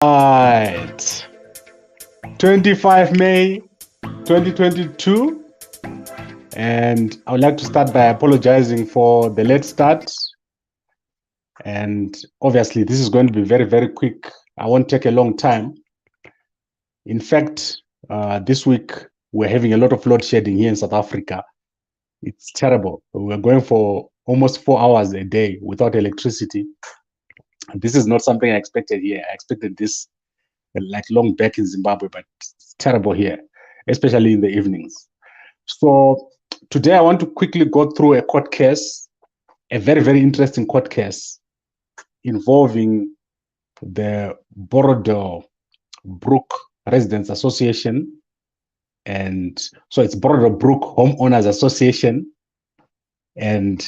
Right. 25 May 2022. And I would like to start by apologizing for the late start. And obviously, this is going to be very, very quick. I won't take a long time. In fact, this week, we're having a lot of load shedding here in South Africa. It's terrible. We're going for almost 4 hours a day without electricity. This is not something I expected here. I expected this like long back in Zimbabwe, but it's terrible here, especially in the evenings. So today I want to quickly go through a court case, a very, very interesting court case involving the Border Brook Residents Association. And so it's Border Brook Homeowners Association and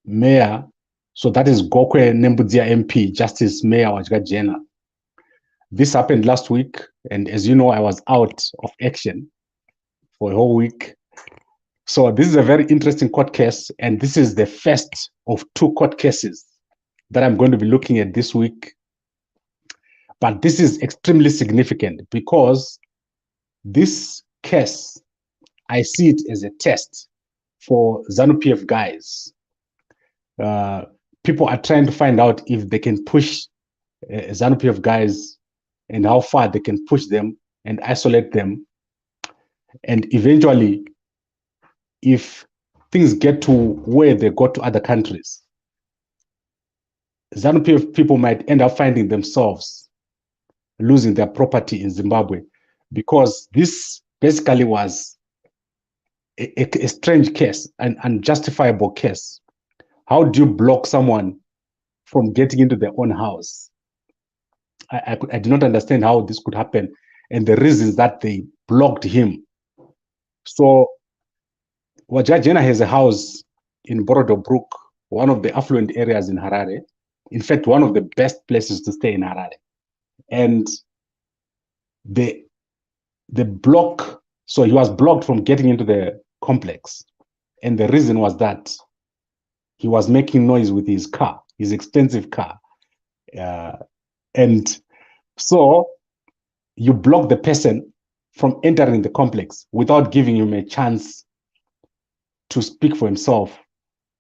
Mayor. So that is Gokwe Nembudzia MP, Justice Mayor Wadyajena. This happened last week, and as you know, I was out of action for a whole week. So this is a very interesting court case, and this is the first of two court cases that I'm going to be looking at this week. But this is extremely significant because this case, I see it as a test for ZANU-PF guys. People are trying to find out if they can push ZANU-PF guys and how far they can push them and isolate them. And eventually, if things get to where they go to other countries, ZANU-PF people might end up finding themselves losing their property in Zimbabwe, because this basically was a strange case, an unjustifiable case. How do you block someone from getting into their own house? I do not understand how this could happen, and the reasons that they blocked him. So Wadyajena has a house in Border Brook, one of the affluent areas in Harare. In fact, one of the best places to stay in Harare. And the block, so he was blocked from getting into the complex. And the reason was that he was making noise with his car, his expensive car. And so you block the person from entering the complex without giving him a chance to speak for himself,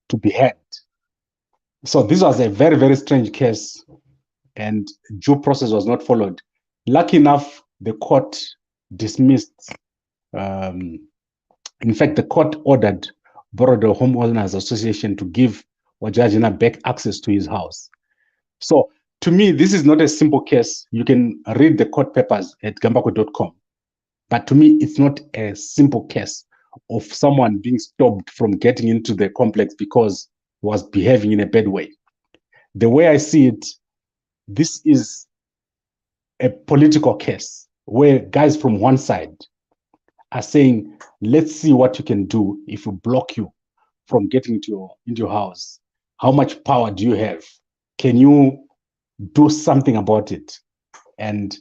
to be heard. So this was a very, very strange case, and due process was not followed. Lucky enough, the court dismissed. In fact, the court ordered Border Homeowners Association to give Wadyajena back access to his house. So to me, this is not a simple case. You can read the court papers at gambako.com. But to me, it's not a simple case of someone being stopped from getting into the complex because he was behaving in a bad way. The way I see it, this is a political case where guys from one side are saying, let's see what you can do if we block you from getting into your house. How much power do you have? Can you do something about it? And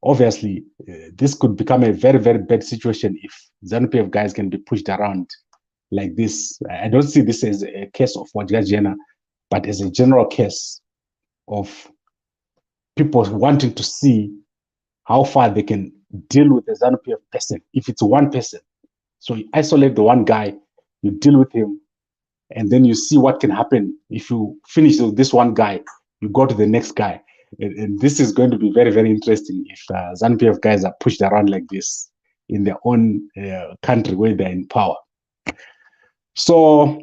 obviously, this could become a very, very bad situation if ZANU-PF guys can be pushed around like this. I don't see this as a case of Wadyajena, but as a general case of people wanting to see how far they can deal with the ZANU-PF person, if it's one person. So you isolate the one guy, you deal with him, and then you see what can happen. If you finish with this one guy, you go to the next guy. And this is going to be very, very interesting if ZANU-PF guys are pushed around like this in their own country where they're in power. So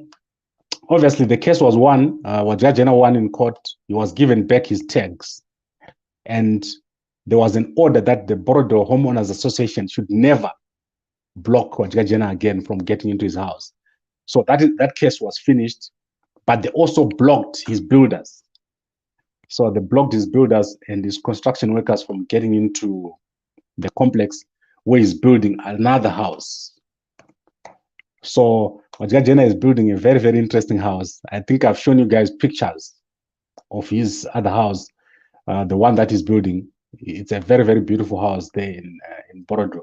obviously the case was won. Wadyajena won in court. He was given back his tags. And there was an order that the Border Homeowners Association should never block Wadyajena again from getting into his house. So that case was finished, but they also blocked his builders. So they blocked his builders and his construction workers from getting into the complex where he's building another house. So Wadyajena is building a very, very interesting house. I think I've shown you guys pictures of his other house, the one that he's building. It's a very, very beautiful house there in Border.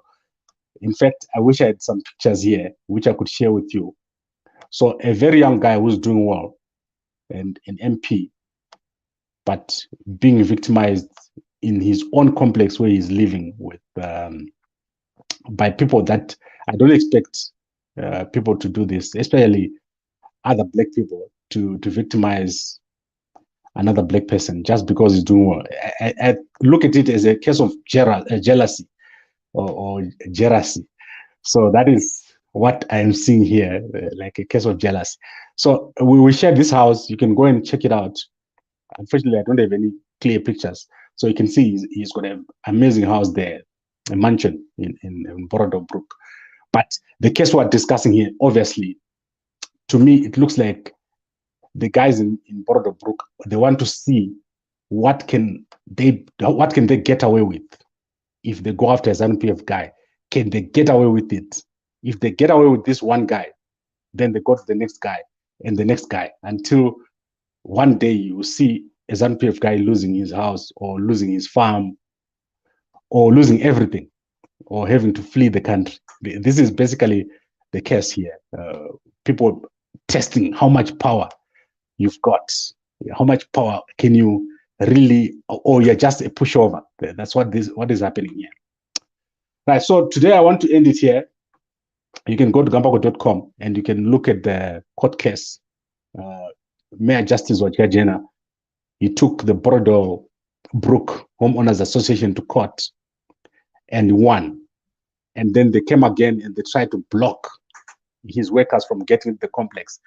In fact, I wish I had some pictures here, which I could share with you. So a very young guy who's doing well, and an MP, but being victimized in his own complex where he's living with by people that I don't expect people to do this, especially other black people, to victimize another black person just because he's doing well. I look at it as a case of jealousy or jealousy. So that is what I am seeing here, like a case of jealousy. So we share this house. You can go and check it out. Unfortunately, I don't have any clear pictures. So you can see he's got an amazing house there, a mansion in Border Brook. But the case we're discussing here, obviously, to me, it looks like the guys in Border Brook, they want to see what can they get away with if they go after a ZANU-PF guy. Can they get away with it? If they get away with this one guy, then they go to the next guy and the next guy until one day you see a ZANU-PF guy losing his house or losing his farm or losing everything or having to flee the country. This is basically the case here. People testing how much power you've got, how much power can you really, or you're just a pushover. That's what is happening here. Right, so today I want to end it here. You can go to gambako.com and you can look at the court case. Mayor Justice Wadyajena, he took the Border Brook Homeowners Association to court and won. And then they came again and they tried to block his workers from getting the complex.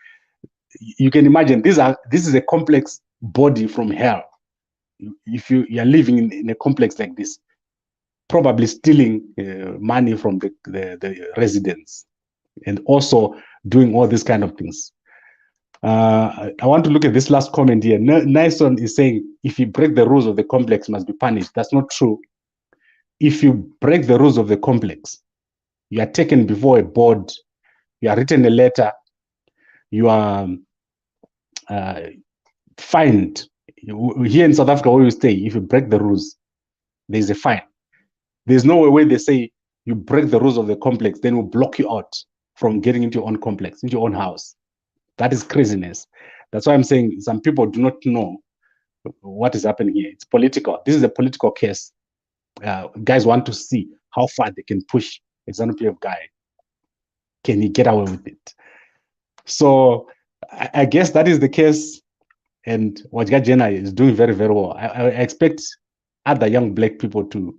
You can imagine this is a complex body from hell. If you are living in a complex like this, probably stealing money from the residents and also doing all these kind of things. I want to look at this last comment here. Nyson is saying, if you break the rules of the complex, must be punished. That's not true. If you break the rules of the complex, you are taken before a board, you are written a letter, you are fined. Here in South Africa, where you stay, if you break the rules, there's a fine. There's no way they say you break the rules of the complex, then we'll block you out from getting into your own complex, into your own house. That is craziness. That's why I'm saying some people do not know what is happening here. It's political. This is a political case. Guys want to see how far they can push a ZANU-PF guy. Can he get away with it? So I guess that is the case. And Wadyajena is doing very, very well. I expect other young black people to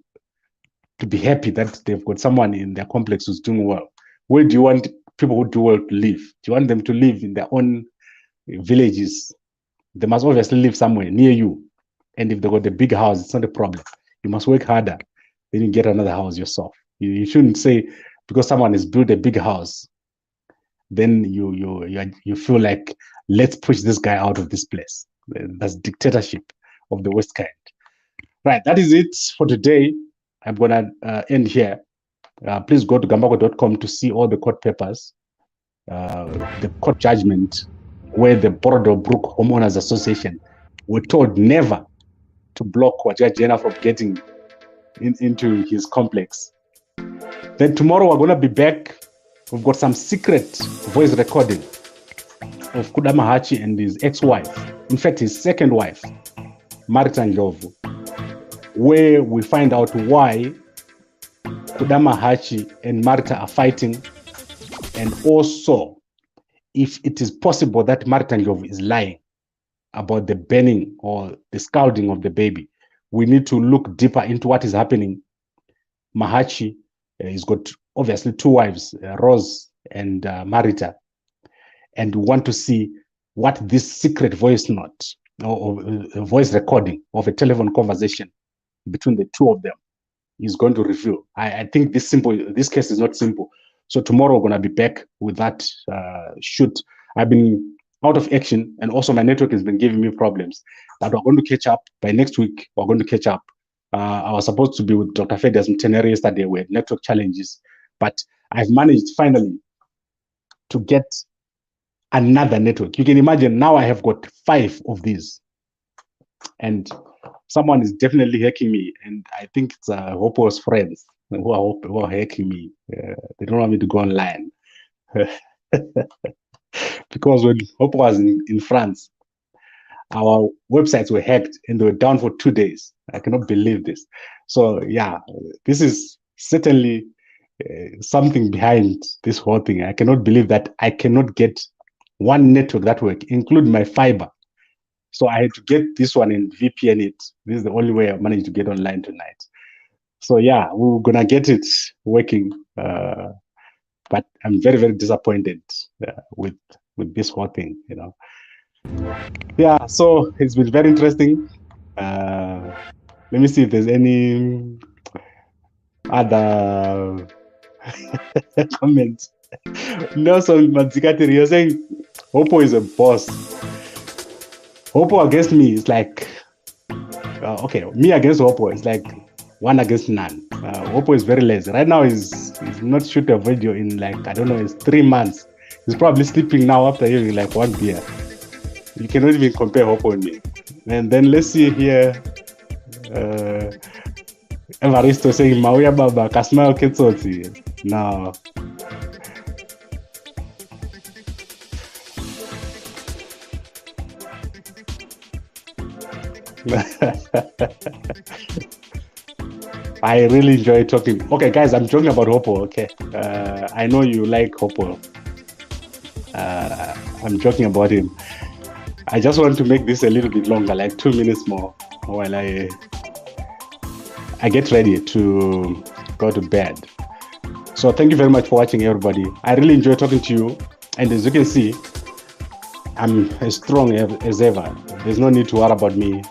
be happy that they've got someone in their complex who's doing well. Where do you want people who do well to live? Do you want them to live in their own villages? They must obviously live somewhere near you. And if they got a big house, it's not a problem. You must work harder. Then you get another house yourself. You shouldn't say because someone has built a big house, then you feel like, let's push this guy out of this place. That's dictatorship of the worst kind. Right, that is it for today. I'm gonna end here. Please go to gambako.com to see all the court papers, the court judgment where the Border Brook Homeowners Association were told never to block Wadyajena from getting into his complex. Then tomorrow we're going to be back. We've got some secret voice recording of Kudama Hachi and his ex-wife, in fact his second wife, Marita Ndlovu, where we find out why Kudama Hachi and Marita are fighting, and also if it is possible that Marita Ndlovu is lying about the burning or the scalding of the baby. We need to look deeper into what is happening. Mahachi, he's got obviously two wives, Rose and Marita, and we want to see what this secret voice note or a voice recording of a telephone conversation between the two of them is going to reveal. I think this case is not simple. So tomorrow we're going to be back with that shoot. I've been out of action, and also my network has been giving me problems, but we're going to catch up. By next week, we're going to catch up. I was supposed to be with Dr. Fedias Mtenere yesterday. We had network challenges, but I've managed finally to get another network. You can imagine now I have got 5 of these, and someone is definitely hacking me, and I think it's Hopo's friends who are hacking me. They don't want me to go online. Because when Hope was in France, our websites were hacked and they were down for 2 days. I cannot believe this. So yeah, this is certainly something behind this whole thing. I cannot believe that I cannot get one network that work, including my fiber. So I had to get this one and VPN it. This is the only way I managed to get online tonight. So yeah, we're gonna get it working, but I'm very, very disappointed with this whole thing. Yeah. So it's been very interesting. Let me see if there's any other comments. Nelson Mazikatiri, you're saying Oppo is a boss. Oppo against me is like, okay, me against Oppo is like 1 against none. Oppo is very lazy. Right now, he's not shoot a video in like, I don't know, it's 3 months. He's probably sleeping now after having like 1 beer. You cannot even compare Oppo and me. And then let's see here. Evaristo saying, Mauya Baba, Kasmail Ketsoti. No. I really enjoy talking. Okay, guys, I'm joking about Oppo. Okay, I know you like Oppo. I'm joking about him. I just want to make this a little bit longer, like 2 minutes more, while I get ready to go to bed. So thank you very much for watching, everybody. I really enjoy talking to you, and as you can see, I'm as strong as ever. There's no need to worry about me.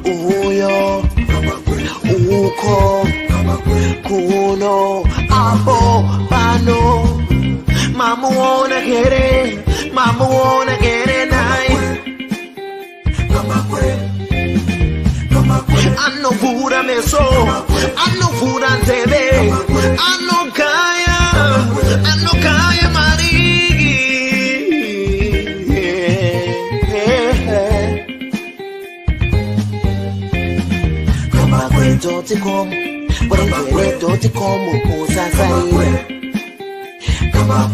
Uyo uko kuno abo pano mamuona kere nai anno pura meso anno pura tebe anno kaya marigi Kama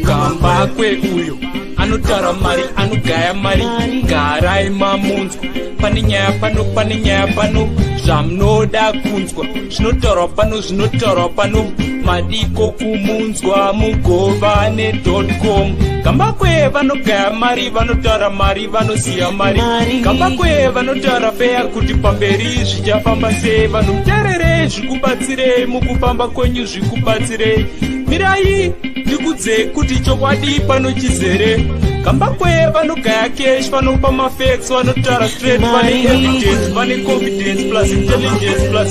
Kamba kwe uyo anotara mari anogaya mari garai mamunzwa paninyaya pano zvamunoda kunzwa zvinotaurwa pano madiko kumunzwa mugova ne.com kamba kwe vanogaya mari vanotara mari vanoziya mari kamba kwe vanotara feya kuti pamberi zvichafamba sei vanhu muterere zvikubatsirei mukufamba kwenyu zvikubatsirei mirai ndikudze kuti chokwadi pano chizere kamba kwe vanogaya cash vanopa mafacts vanotara straight vane evidence vane confidence plus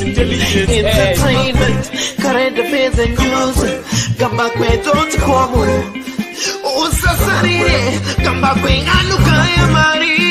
intelligence entertainment current affairs and news kamba kwe.com usasarire kamba kwe anogaya mari